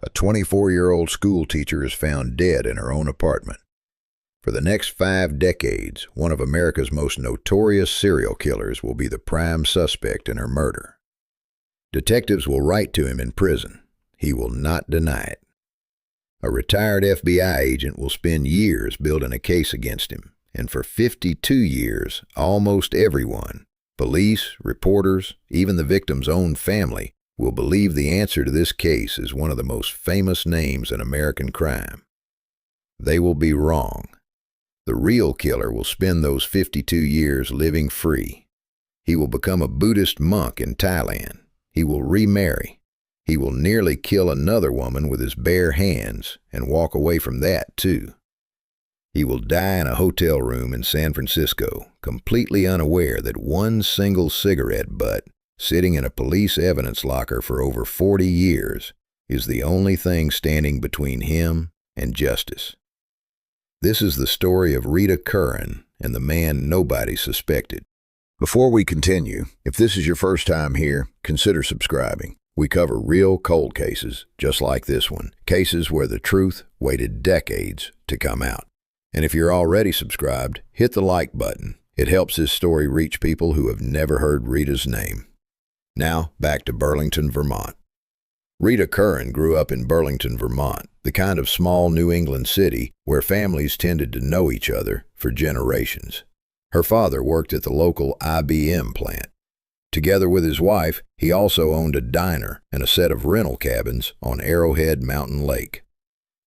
A 24-year-old school teacher is found dead in her own apartment. For the next 5 decades, one of America's most notorious serial killers will be the prime suspect in her murder. Detectives will write to him in prison. He will not deny it. A retired FBI agent will spend years building a case against him, and for 52 years, almost everyone, police, reporters, even the victim's own family, will believe the answer to this case is one of the most famous names in American crime. They will be wrong. The real killer will spend those 52 years living free. He will become a Buddhist monk in Thailand. He will remarry. He will nearly kill another woman with his bare hands and walk away from that, too. He will die in a hotel room in San Francisco, completely unaware that one single cigarette butt sitting in a police evidence locker for over 40 years is the only thing standing between him and justice. This is the story of Rita Curran and the man nobody suspected. Before we continue, if this is your first time here, consider subscribing. We cover real cold cases, just like this one, cases where the truth waited decades to come out. And if you're already subscribed, hit the like button. It helps this story reach people who have never heard Rita's name. Now, back to Burlington, Vermont. Rita Curran grew up in Burlington, Vermont, the kind of small New England city where families tended to know each other for generations. Her father worked at the local IBM plant. Together with his wife, he also owned a diner and a set of rental cabins on Arrowhead Mountain Lake.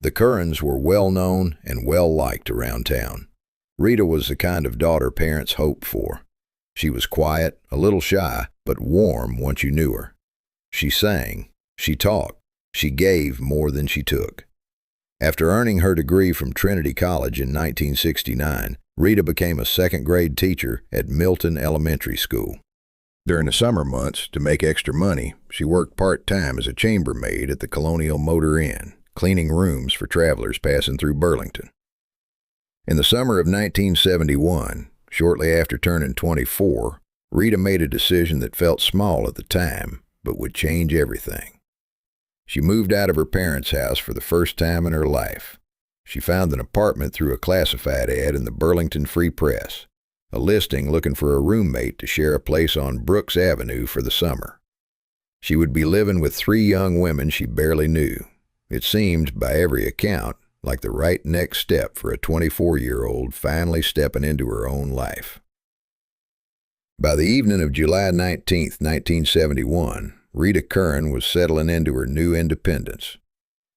The Currans were well-known and well-liked around town. Rita was the kind of daughter parents hoped for. She was quiet, a little shy, but warm once you knew her. She sang, she talked, she gave more than she took. After earning her degree from Trinity College in 1969, Rita became a second-grade teacher at Milton Elementary School. During the summer months, to make extra money, she worked part-time as a chambermaid at the Colonial Motor Inn, cleaning rooms for travelers passing through Burlington. In the summer of 1971, shortly after turning 24, Rita made a decision that felt small at the time, but would change everything. She moved out of her parents' house for the first time in her life. She found an apartment through a classified ad in the Burlington Free Press, a listing looking for a roommate to share a place on Brooks Avenue for the summer. She would be living with 3 young women she barely knew. It seemed, by every account, like the right next step for a 24-year-old finally stepping into her own life. By the evening of July 19, 1971, Rita Curran was settling into her new independence.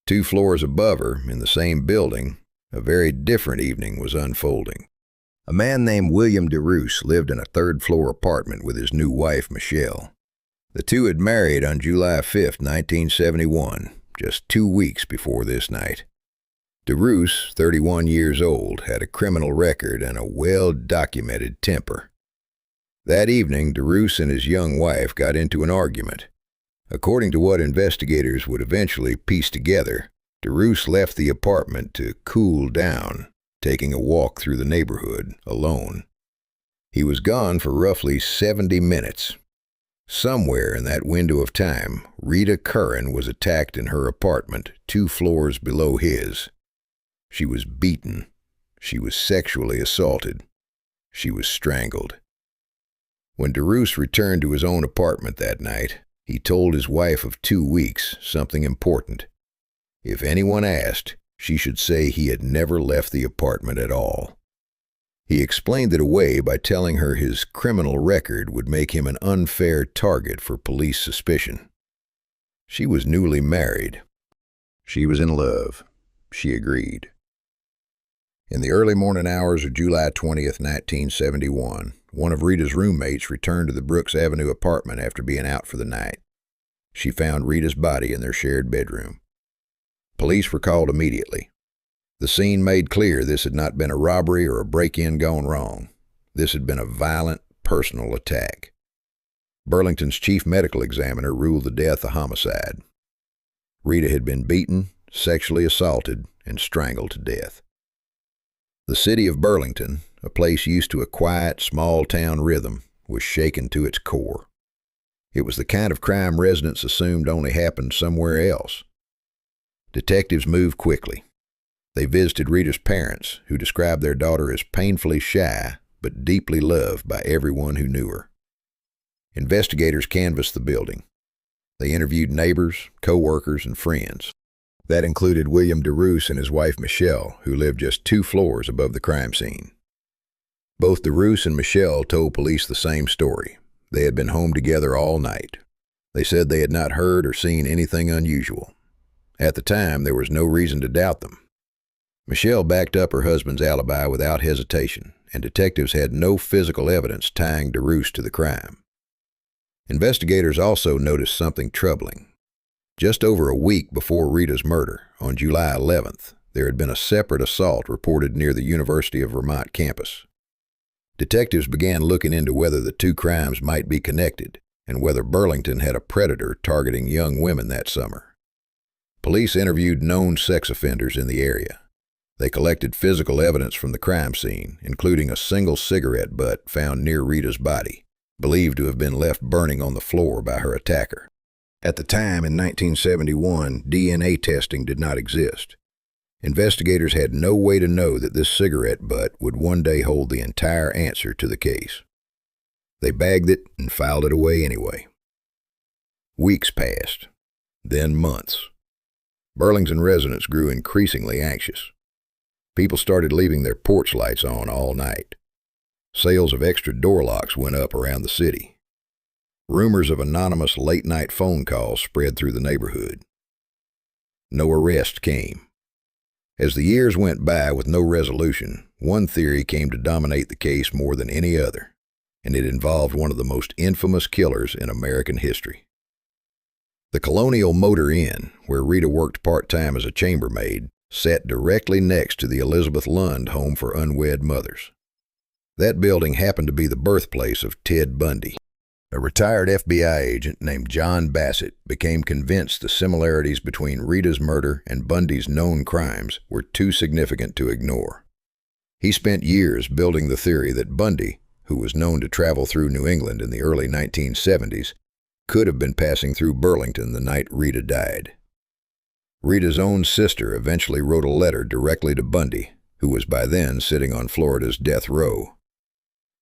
2 floors above her, in the same building, a very different evening was unfolding. A man named William DeRoos lived in a 3rd-floor apartment with his new wife, Michelle. The two had married on July 5, 1971, just 2 weeks before this night. DeRoos, 31 years old, had a criminal record and a well-documented temper. That evening, DeRoos and his young wife got into an argument. According to what investigators would eventually piece together, DeRoos left the apartment to cool down, taking a walk through the neighborhood alone. He was gone for roughly 70 minutes. Somewhere in that window of time, Rita Curran was attacked in her apartment 2 floors below his. She was beaten. She was sexually assaulted. She was strangled. When DeRoos returned to his own apartment that night, he told his wife of 2 weeks something important. If anyone asked, she should say he had never left the apartment at all. He explained it away by telling her his criminal record would make him an unfair target for police suspicion. She was newly married. She was in love. She agreed. In the early morning hours of July 20th, 1971, one of Rita's roommates returned to the Brooks Avenue apartment after being out for the night. She found Rita's body in their shared bedroom. Police were called immediately. The scene made clear this had not been a robbery or a break-in gone wrong. This had been a violent, personal attack. Burlington's chief medical examiner ruled the death a homicide. Rita had been beaten, sexually assaulted, and strangled to death. The city of Burlington, a place used to a quiet, small-town rhythm, was shaken to its core. It was the kind of crime residents assumed only happened somewhere else. Detectives moved quickly. They visited Rita's parents, who described their daughter as painfully shy but deeply loved by everyone who knew her. Investigators canvassed the building. They interviewed neighbors, co-workers, and friends. That included William DeRoos and his wife Michelle, who lived just 2 floors above the crime scene. Both DeRoos and Michelle told police the same story. They had been home together all night. They said they had not heard or seen anything unusual. At the time, there was no reason to doubt them. Michelle backed up her husband's alibi without hesitation, and detectives had no physical evidence tying DeRoos to the crime. Investigators also noticed something troubling. Just over a week before Rita's murder, on July 11th, there had been a separate assault reported near the University of Vermont campus. Detectives began looking into whether the 2 crimes might be connected and whether Burlington had a predator targeting young women that summer. Police interviewed known sex offenders in the area. They collected physical evidence from the crime scene, including a single cigarette butt found near Rita's body, believed to have been left burning on the floor by her attacker. At the time, in 1971, DNA testing did not exist. Investigators had no way to know that this cigarette butt would one day hold the entire answer to the case. They bagged it and filed it away anyway. Weeks passed, then months. Burlington residents grew increasingly anxious. People started leaving their porch lights on all night. Sales of extra door locks went up around the city. Rumors of anonymous late-night phone calls spread through the neighborhood. No arrest came. As the years went by with no resolution, one theory came to dominate the case more than any other, and it involved one of the most infamous killers in American history. The Colonial Motor Inn, where Rita worked part-time as a chambermaid, sat directly next to the Elizabeth Lund Home for Unwed Mothers. That building happened to be the birthplace of Ted Bundy. A retired FBI agent named John Bassett became convinced the similarities between Rita's murder and Bundy's known crimes were too significant to ignore. He spent years building the theory that Bundy, who was known to travel through New England in the early 1970s, could have been passing through Burlington the night Rita died. Rita's own sister eventually wrote a letter directly to Bundy, who was by then sitting on Florida's death row.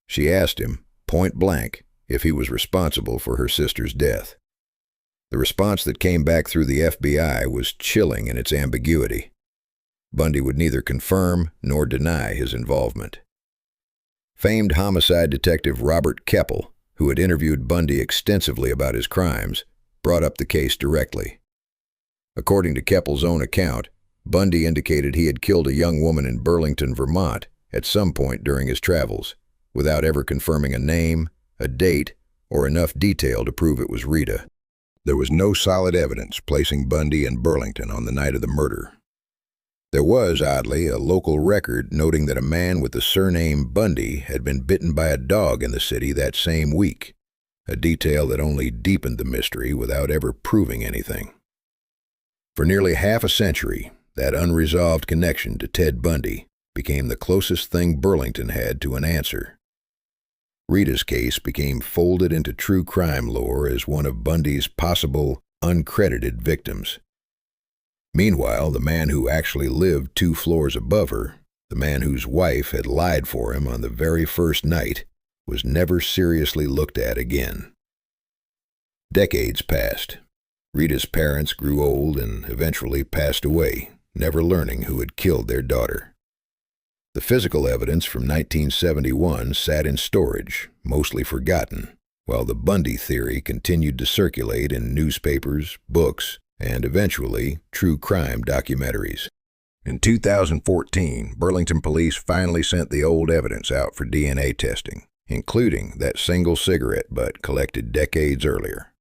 She asked him, point blank, if he was responsible for her sister's death. The response that came back through the FBI was chilling in its ambiguity. Bundy would neither confirm nor deny his involvement. Famed homicide detective Robert Keppel, who had interviewed Bundy extensively about his crimes, brought up the case directly. According to Keppel's own account, Bundy indicated he had killed a young woman in Burlington, Vermont, at some point during his travels, without ever confirming a name, a date, or enough detail to prove it was Rita. There was no solid evidence placing Bundy and Burlington on the night of the murder. There was, oddly, a local record noting that a man with the surname Bundy had been bitten by a dog in the city that same week, a detail that only deepened the mystery without ever proving anything. For nearly half a century, that unresolved connection to Ted Bundy became the closest thing Burlington had to an answer. Rita's case became folded into true crime lore as one of Bundy's possible, uncredited victims. Meanwhile, the man who actually lived 2 floors above her, the man whose wife had lied for him on the very first night, was never seriously looked at again. Decades passed. Rita's parents grew old and eventually passed away, never learning who had killed their daughter. The physical evidence from 1971 sat in storage, mostly forgotten, while the Bundy theory continued to circulate in newspapers, books, and eventually true crime documentaries. In 2014, Burlington police finally sent the old evidence out for DNA testing, including that single cigarette butt collected decades earlier.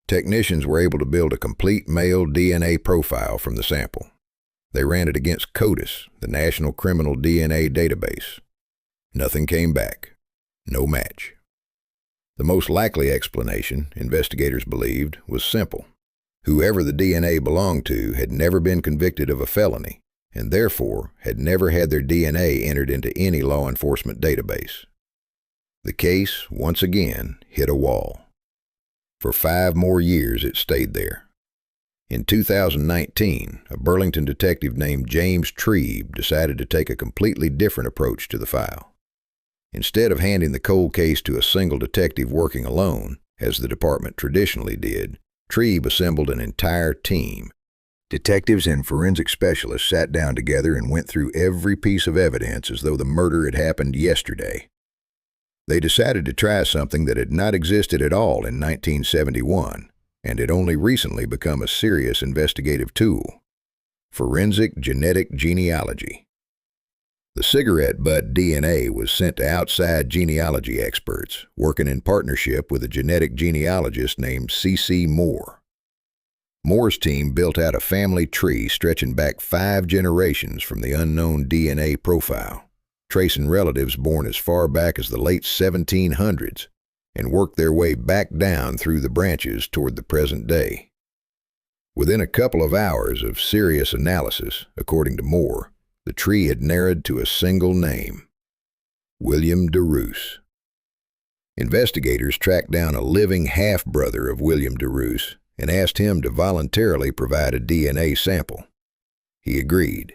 Technicians were able to build a complete male DNA profile from the sample. They ran it against CODIS, the National Criminal DNA Database. Nothing came back. No match. The most likely explanation, investigators believed, was simple. Whoever the DNA belonged to had never been convicted of a felony, and therefore had never had their DNA entered into any law enforcement database. The case, once again, hit a wall. For 5 more years it stayed there. In 2019, a Burlington detective named James Trebe decided to take a completely different approach to the file. Instead of handing the cold case to a single detective working alone, as the department traditionally did, Trebe assembled an entire team. Detectives and forensic specialists sat down together and went through every piece of evidence as though the murder had happened yesterday. They decided to try something that had not existed at all in 1971, and had only recently become a serious investigative tool: forensic genetic genealogy. The cigarette butt DNA was sent to outside genealogy experts, working in partnership with a genetic genealogist named C.C. Moore. Moore's team built out a family tree stretching back 5 generations from the unknown DNA profile, tracing relatives born as far back as the late 1700s, and worked their way back down through the branches toward the present day. Within a couple of hours of serious analysis, according to Moore, the tree had narrowed to a single name: William DeRoos. Investigators tracked down a living half-brother of William DeRoos and asked him to voluntarily provide a DNA sample. He agreed.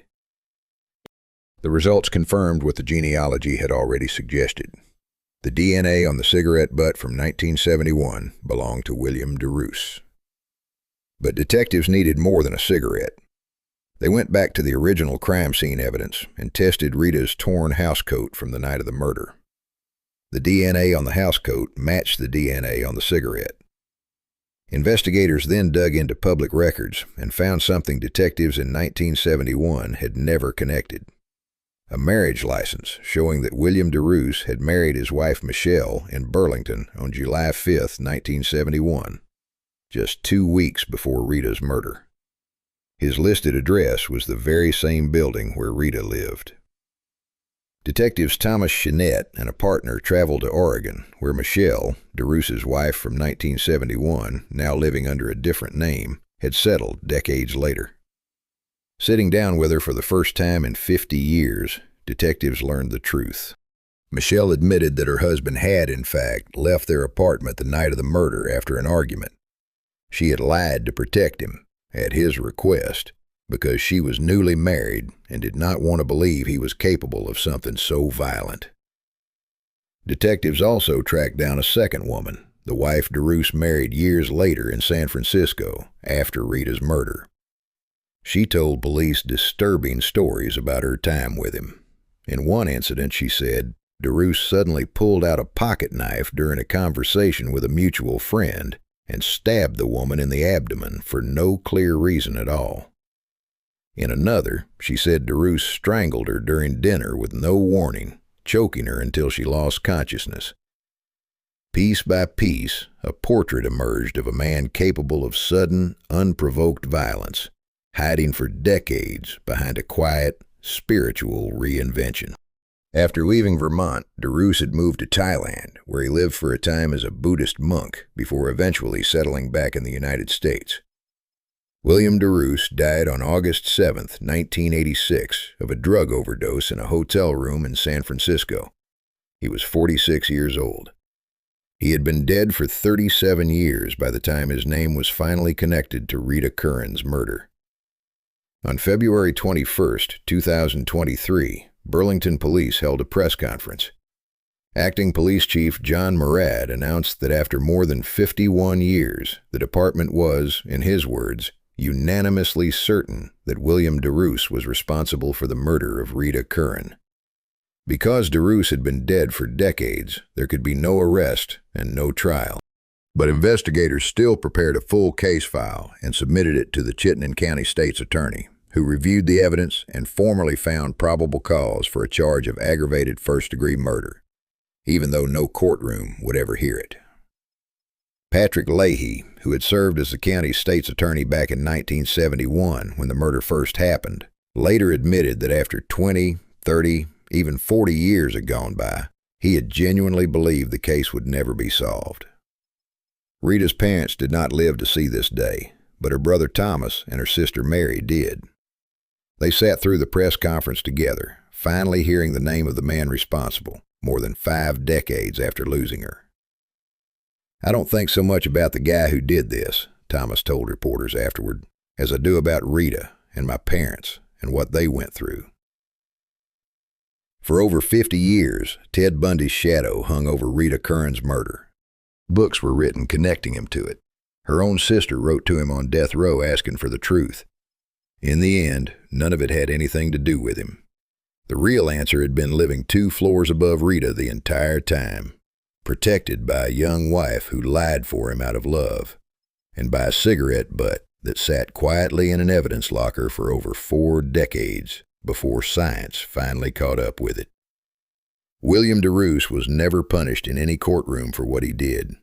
The results confirmed what the genealogy had already suggested. The DNA on the cigarette butt from 1971 belonged to William DeRoos. But detectives needed more than a cigarette. They went back to the original crime scene evidence and tested Rita's torn housecoat from the night of the murder. The DNA on the housecoat matched the DNA on the cigarette. Investigators then dug into public records and found something detectives in 1971 had never connected: a marriage license showing that William DeRoos had married his wife Michelle in Burlington on July 5, 1971, just 2 weeks before Rita's murder. His listed address was the very same building where Rita lived. Detectives Thomas Chenette and a partner traveled to Oregon, where Michelle, DeRoos's wife from 1971, now living under a different name, had settled decades later. Sitting down with her for the first time in 50 years, detectives learned the truth. Michelle admitted that her husband had, in fact, left their apartment the night of the murder after an argument. She had lied to protect him, at his request, because she was newly married and did not want to believe he was capable of something so violent. Detectives also tracked down a second woman, the wife DeRoos married years later in San Francisco after Rita's murder. She told police disturbing stories about her time with him. In one incident, she said, DeRoos suddenly pulled out a pocket knife during a conversation with a mutual friend and stabbed the woman in the abdomen for no clear reason at all. In another, she said DeRoos strangled her during dinner with no warning, choking her until she lost consciousness. Piece by piece, a portrait emerged of a man capable of sudden, unprovoked violence, hiding for decades behind a quiet, spiritual reinvention. After leaving Vermont, DeRoos had moved to Thailand, where he lived for a time as a Buddhist monk before eventually settling back in the United States. William DeRoos died on August 7, 1986, of a drug overdose in a hotel room in San Francisco. He was 46 years old. He had been dead for 37 years by the time his name was finally connected to Rita Curran's murder. On February 21, 2023, Burlington Police held a press conference. Acting Police Chief John Murad announced that after more than 51 years, the department was, in his words, unanimously certain that William DeRoos was responsible for the murder of Rita Curran. Because DeRoos had been dead for decades, there could be no arrest and no trial. But investigators still prepared a full case file and submitted it to the Chittenden County State's Attorney, who reviewed the evidence and formally found probable cause for a charge of aggravated first-degree murder, even though no courtroom would ever hear it. Patrick Leahy, who had served as the county state's attorney back in 1971 when the murder first happened, later admitted that after 20, 30, even 40 years had gone by, he had genuinely believed the case would never be solved. Rita's parents did not live to see this day, but her brother Thomas and her sister Mary did. They sat through the press conference together, finally hearing the name of the man responsible, more than 5 decades after losing her. "I don't think so much about the guy who did this," Thomas told reporters afterward. as I do about Rita and my parents and what they went through. For over 50 years, Ted Bundy's shadow hung over Rita Curran's murder. Books were written connecting him to it. Her own sister wrote to him on death row asking for the truth. In the end, none of it had anything to do with him. The real answer had been living 2 floors above Rita the entire time, protected by a young wife who lied for him out of love, and by a cigarette butt that sat quietly in an evidence locker for over 4 decades before science finally caught up with it. William DeRoos was never punished in any courtroom for what he did.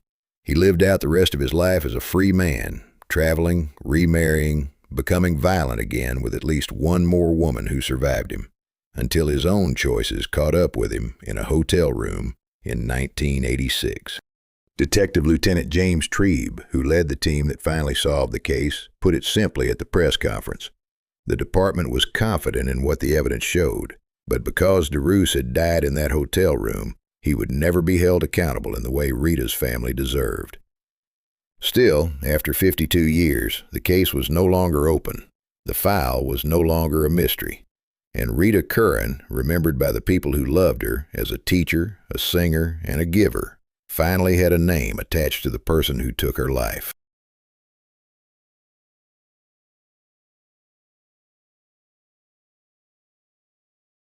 He lived out the rest of his life as a free man, traveling, remarrying, becoming violent again with at least one more woman who survived him, until his own choices caught up with him in a hotel room in 1986. Detective Lieutenant James Trebe, who led the team that finally solved the case, put it simply at the press conference. The department was confident in what the evidence showed, but because DeRoos had died in that hotel room, he would never be held accountable in the way Rita's family deserved. Still, after 52 years, the case was no longer open. The file was no longer a mystery. And Rita Curran, remembered by the people who loved her as a teacher, a singer, and a giver, finally had a name attached to the person who took her life.